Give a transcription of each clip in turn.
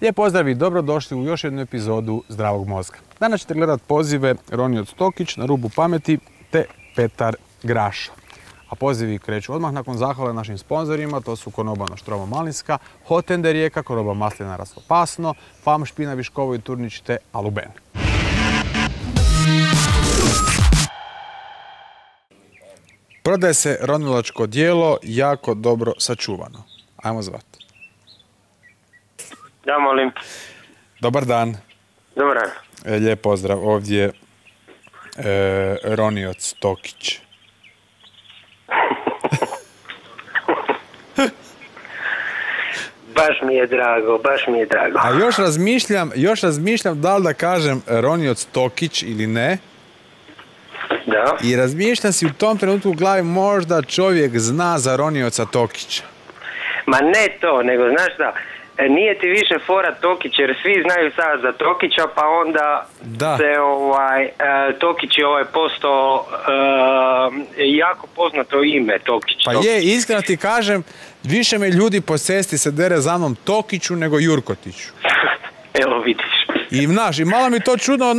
Lijep pozdrav i dobrodošli u još jednu epizodu Zdravog mozga. Danas ćete gledati pozive Ronijot Stokić, Na rubu pameti te Petar Graša. A pozivi kreću odmah nakon zahvale našim sponzorima, to su Konoba Noštrovo Malinska, Hotende Rijeka, Konoba Maslina Rasopasno, Fam Špina Viškovo i Turnić te Aluben. Prodaje se ronilačko djelo, jako dobro sačuvano. Ajmo zvati. Da, molim. Dobar dan. Dobar dan. Lijep pozdrav, ovdje Ronijot Stokić. Baš mi je drago, baš mi je drago. A još razmišljam da li da kažem Ronijot Stokić ili ne. Da. I razmišljam si u tom trenutku u glavi možda čovjek zna za Ronijoca Tokića. Ma ne to, nego znaš šta, nije ti više fora Tokić jer svi znaju sad za Tokića, pa onda se Tokić je postao jako poznato ime Tokić. Pa je, iskreno ti kažem, više me ljudi po cesti se dere za mnom Tokiću nego Jurkotiću. Evo vidiš. I malo mi to čudno,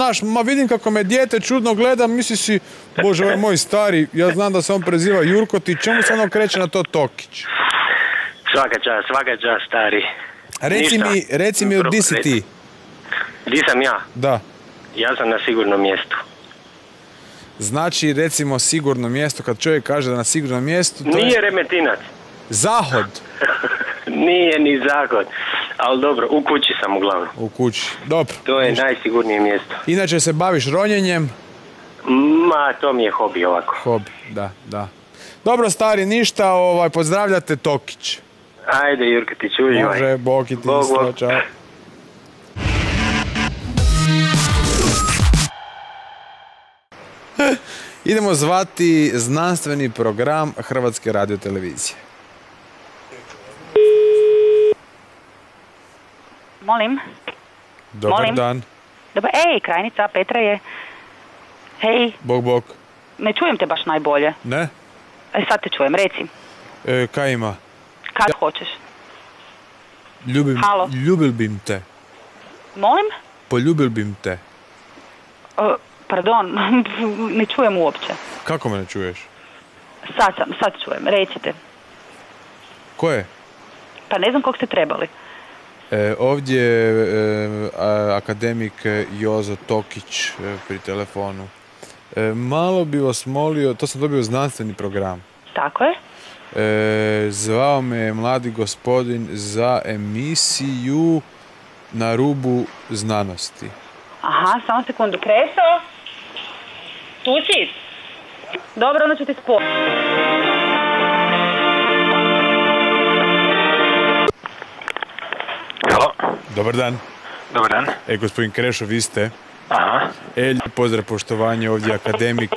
vidim kako me dijete čudno gleda, misli si, bože, ovaj moj stari, ja znam da se on preziva Jurkotić, čemu se ono kreće na to Tokić? Svaka čast, stari. Reci mi, di si ti? Di sam ja? Da. Ja sam na sigurnom mjestu. Znači, recimo, sigurno mjesto, kad čovjek kaže da na sigurnom mjestu... Nije Remetinac. Zahod. Nije ni Zahod, ali dobro, u kući sam uglavnom. U kući, dobro. To je najsigurnije mjesto. Inače se baviš ronjenjem? Ma, to mi je hobi ovako. Hobi, da. Dobro, stari, ništa, pozdravljate Tokić. Ajde, Jurkotić, uživaj. Može, Bog i ti isto, čao. Idemo zvati znanstveni program Hrvatske radiotelevizije. Molim? Dobar dan. Ej, krajnica, Petra je. Hej. Bog. Ne čujem te baš najbolje. Ne? Sad te čujem, reci. Kaj ima? Kad hoćeš? Ljubil bim te. Molim? Poljubil bim te. Pardon, ne čujem uopće. Kako me ne čuješ? Sad čujem, recite. Ko je? Pa ne znam kog ste trebali. Ovdje je akademik Jozo Tokić pri telefonu. Malo bi vas molio, to sam dobio znanstveni program. Tako je. Zvao me mladi gospodin za emisiju Na rubu znanosti. Aha, samo sekundu, Kreso. Tu si? Dobro, onda ću ti spojiti. Halo. Dobar dan. Dobar dan. Gospodin Krešo, vi ste? Aha. Lijep pozdrav, poštovanje, ovdje akademik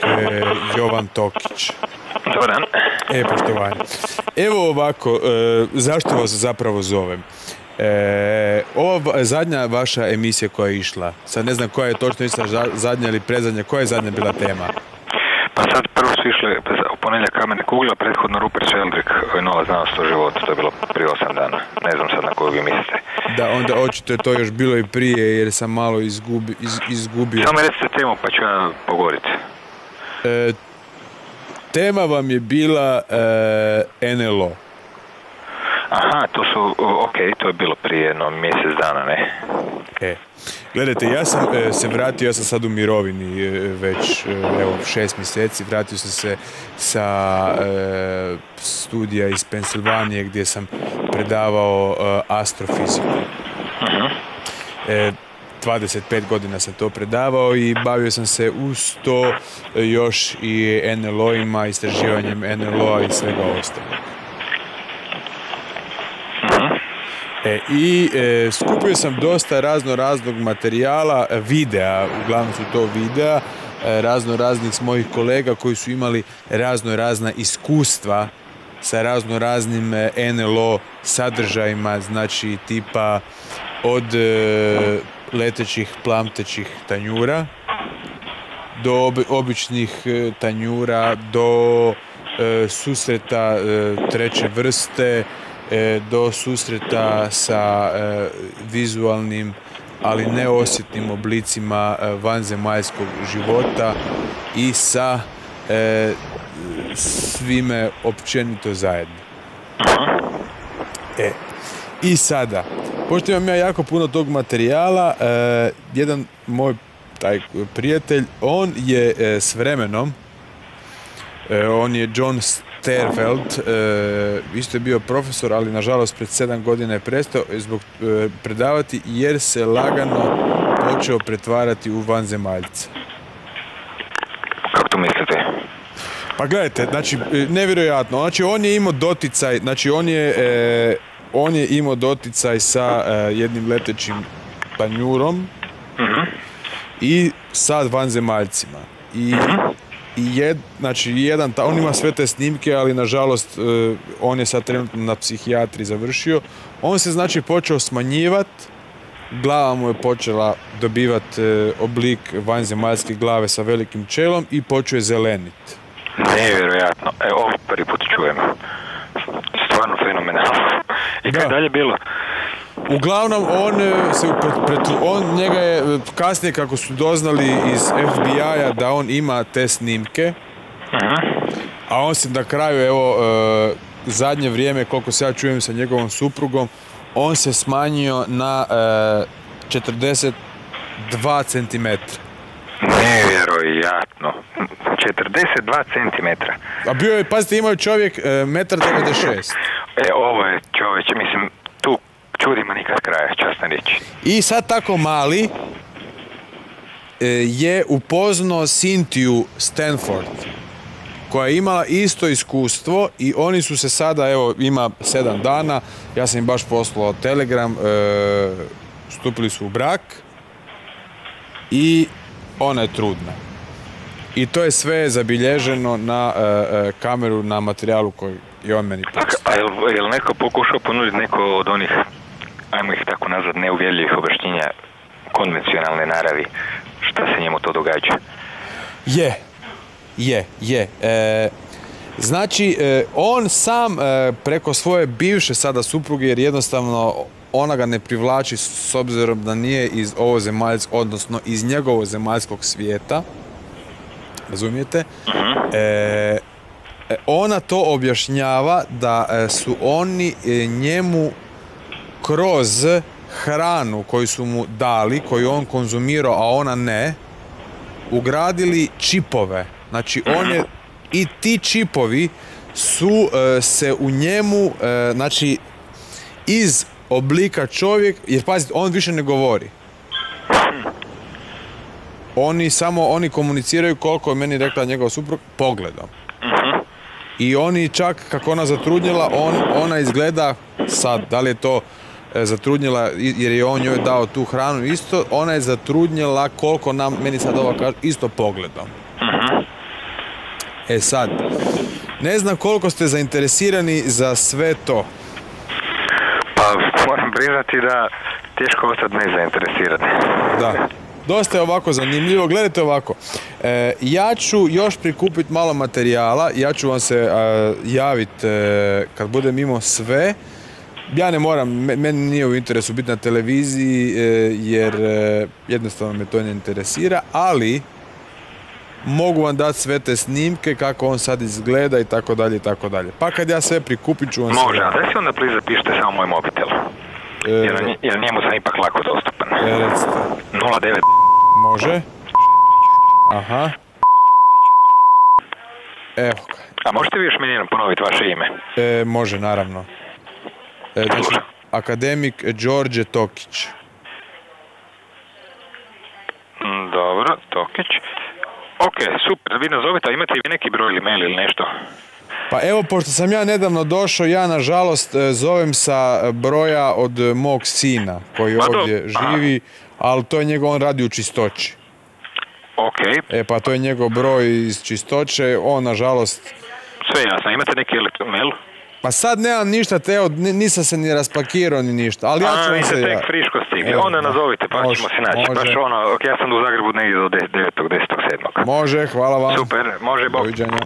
Jovan Tokić. Dobar dan. Poštovanje. Evo ovako, zašto vas zapravo zovem? Ova zadnja vaša emisija koja je išla, sad ne znam koja je točno išla, zadnja ili predzadnja, koja je zadnja bila tema? Pa sad prvo su išle u ponedjeljak Kamene kugle, prethodno Rupert Sheldrake, Nova znanost o životu, to je bilo prije 8 dana. Ne znam sad na koju vi mislite. Da, onda očito je to još bilo i prije jer sam malo izgubio. Samo recite temu pa ću ja pogovoriti. Tema vam je bila NLO. Aha, to je bilo prije mjesec dana, ne? Gledajte, ja sam se vratio, ja sam sad u mirovini već 6 mjeseci, vratio sam se sa studija iz Pensilvanije gdje sam predavao astrofiziku. 25 godina sam to predavao i bavio sam se uz to još i NLO-ima, istraživanjem NLO-a i svega ostalog. I skupio sam dosta raznog materijala, videa, uglavnom su to videa, raznih s mojih kolega koji su imali razna iskustva sa raznim NLO sadržajima, znači tipa od letećih plamtećih tanjura, do običnih tanjura, do susreta treće vrste, do susreta sa vizualnim, ali neosjetnim oblicima vanzemaljskog života i sa svime općenito zajedno. I sada, pošto imam ja jako puno tog materijala, jedan moj taj prijatelj, on je s vremenom, on je John Sterfeld, isto je bio profesor, ali nažalost pred 7 godina je prestao zbog predavati jer se lagano počeo pretvarati u vanzemaljca. Kako to mislite? Pa gledajte, znači, nevjerojatno, znači on je imao doticaj, znači on je imao doticaj sa jednim letećim tanjurom i sa vanzemaljcima. Znači, on ima sve te snimke, ali nažalost on je sad trenutno na psihijatriji završio. On se znači počeo smanjivati, glava mu je počela dobivati oblik vanzemaljske glave sa velikim čelom i počeo je zeleniti. Nevjerojatno, ovo prvi put čujem. Stvarno fenomenalno. I kako dalje bilo? Uglavnom, njega je kasnije, kako su doznali iz FBI-a da on ima te snimke, a on se na kraju, evo, zadnje vrijeme, koliko se ja čujem sa njegovom suprugom, on se smanjio na 42 cm. Nevjerojatno. 42 centimetra. A bio je, pazite, imao je čovjek 1,96 m. Ovo je čovječe, mislim, tu čudima nikad kraja, časna riječ. I sad tako mali je upoznao Cynthiju Stanford, koja je imala isto iskustvo i oni su se sada, evo, ima 7 dana, ja sam im baš poslao telegram, stupili su u brak i ona je trudna. I to je sve zabilježeno na kameru, na materijalu koji je on meni poslao. A je li neko pokušao ponuditi neko od onih, ajmo ih tako nazvat, neuvjerljivih objašnjenja konvencionalne naravi? Šta se njemu to događa? Je. Znači, on sam preko svoje bivše sada supruge, jer jednostavno ona ga ne privlači s obzirom da nije iz ovozemaljskog, odnosno iz njegovog zemaljskog svijeta. Razumijete? Ona to objašnjava da su oni njemu kroz hranu koju su mu dali, koju on konzumirao, a ona ne, ugradili čipove. Znači, i ti čipovi su se u njemu, znači, iz oblika čovjek, jer pazite, on više ne govori. Oni komuniciraju, koliko je meni rekla njegov suprug, pogledom. I oni čak, kako ona zatrudnjela, ona izgleda sad, da li je to zatrudnjela jer je on njoj dao tu hranu isto, ona je zatrudnjela koliko meni sad ova kaže, isto pogledom. Sad, ne znam koliko ste zainteresirani za sve to. Pa moram priznati da teško ostati nezainteresirani. Da. Dosta je ovako zanimljivo. Gledajte ovako. Ja ću još prikupiti malo materijala. Ja ću vam se javiti kad budem imao sve. Ja ne moram, meni nije u interesu biti na televiziji jer jednostavno me to ne interesira, ali mogu vam dati sve te snimke, kako on sad izgleda i tako dalje i tako dalje. Pa kad ja sve prikupit ću vam sve. Može, a da si onda zapišite samo moj mobitel. Jer njemu sam ipak lako dostupan. Recite. 09. Može. Aha. Evo ga. A možete vi još meni ponoviti vaše ime? Može, naravno. Znači, akademik Đorđe Tokić. Dobro, Tokić. Ok, super, vi nazovite, a imate vi neki broj ili mail ili nešto? Pa evo, pošto sam ja nedavno došao, ja nažalost zovem sa broja od mog sina koji ovdje živi, ali to je njegov, on radi u čistoći. Ok. Pa to je njegov broj iz čistoće, on nažalost... Sve jasno, imate neki mail? Pa sad nemam ništa, Teo, nisam se ni raspakirao ni ništa, ali ja ću vam se tek friško stigli, onda nazovite pa ćemo se naći. Baš ja sam u Zagrebu negdje do 9.10.7. Može, hvala vam. Super, može, bok. Doviđenja.